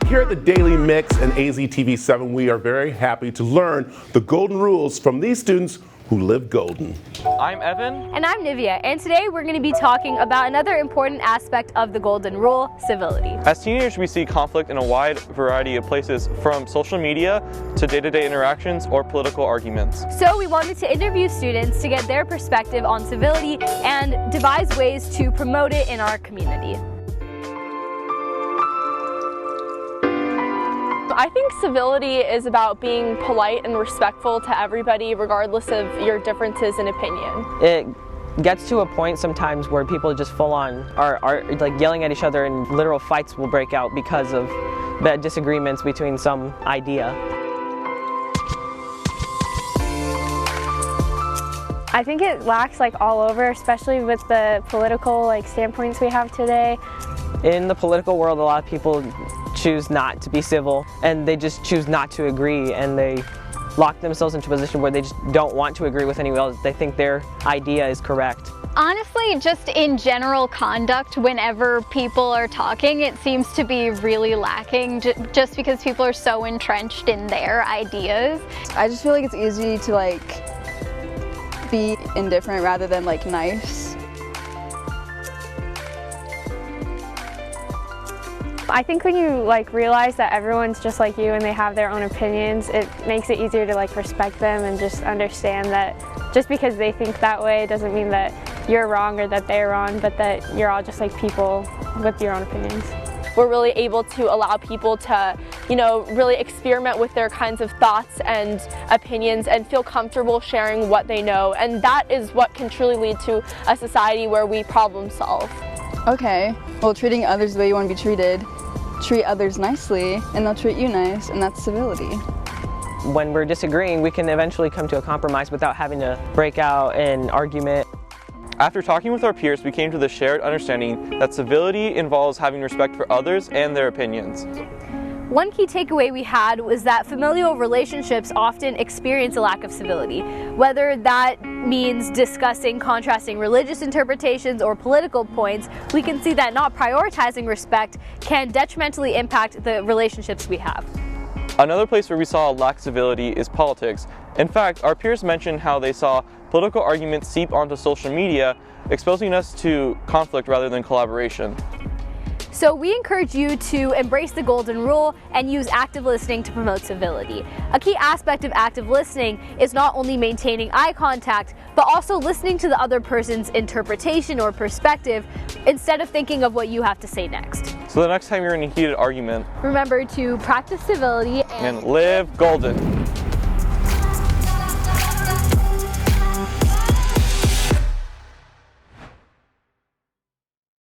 here at the Daily Mix and AZTV7, we are very happy to learn the golden rules from these students who live golden. I'm Evan. And I'm Niveah, and today we're going to be talking about another important aspect of the golden rule, civility. As teenagers, we see conflict in a wide variety of places, from social media to day-to-day interactions or political arguments. So we wanted to interview students to get their perspective on civility and devise ways to promote it in our community. I think civility is about being polite and respectful to everybody regardless of your differences in opinion. It gets to a point sometimes where people just full on are like yelling at each other, and literal fights will break out because of bad disagreements between some idea. I think it lacks all over, especially with the political standpoints we have today. In the political world, a lot of people choose not to be civil, and they just choose not to agree, and they lock themselves into a position where they just don't want to agree with anyone else. They think their idea is correct. Honestly, just in general conduct, whenever people are talking, it seems to be really lacking just because people are so entrenched in their ideas. I just feel like it's easy to be indifferent rather than nice. I think when you realize that everyone's just like you and they have their own opinions, it makes it easier to respect them and just understand that just because they think that way doesn't mean that you're wrong or that they're wrong, but that you're all just people with your own opinions. We're really able to allow people to, really experiment with their kinds of thoughts and opinions and feel comfortable sharing what they know, and that is what can truly lead to a society where we problem solve. Okay, well, treating others the way you want to be treated, treat others nicely and they'll treat you nice, and that's civility. When we're disagreeing, we can eventually come to a compromise without having to break out an argument. After talking with our peers, we came to the shared understanding that civility involves having respect for others and their opinions. One key takeaway we had was that familial relationships often experience a lack of civility. Whether that means discussing contrasting religious interpretations or political points, we can see that not prioritizing respect can detrimentally impact the relationships we have. Another place where we saw a lack of civility is politics. In fact, our peers mentioned how they saw political arguments seep onto social media, exposing us to conflict rather than collaboration. So we encourage you to embrace the golden rule and use active listening to promote civility. A key aspect of active listening is not only maintaining eye contact, but also listening to the other person's interpretation or perspective instead of thinking of what you have to say next. So the next time you're in a heated argument, remember to practice civility and live golden.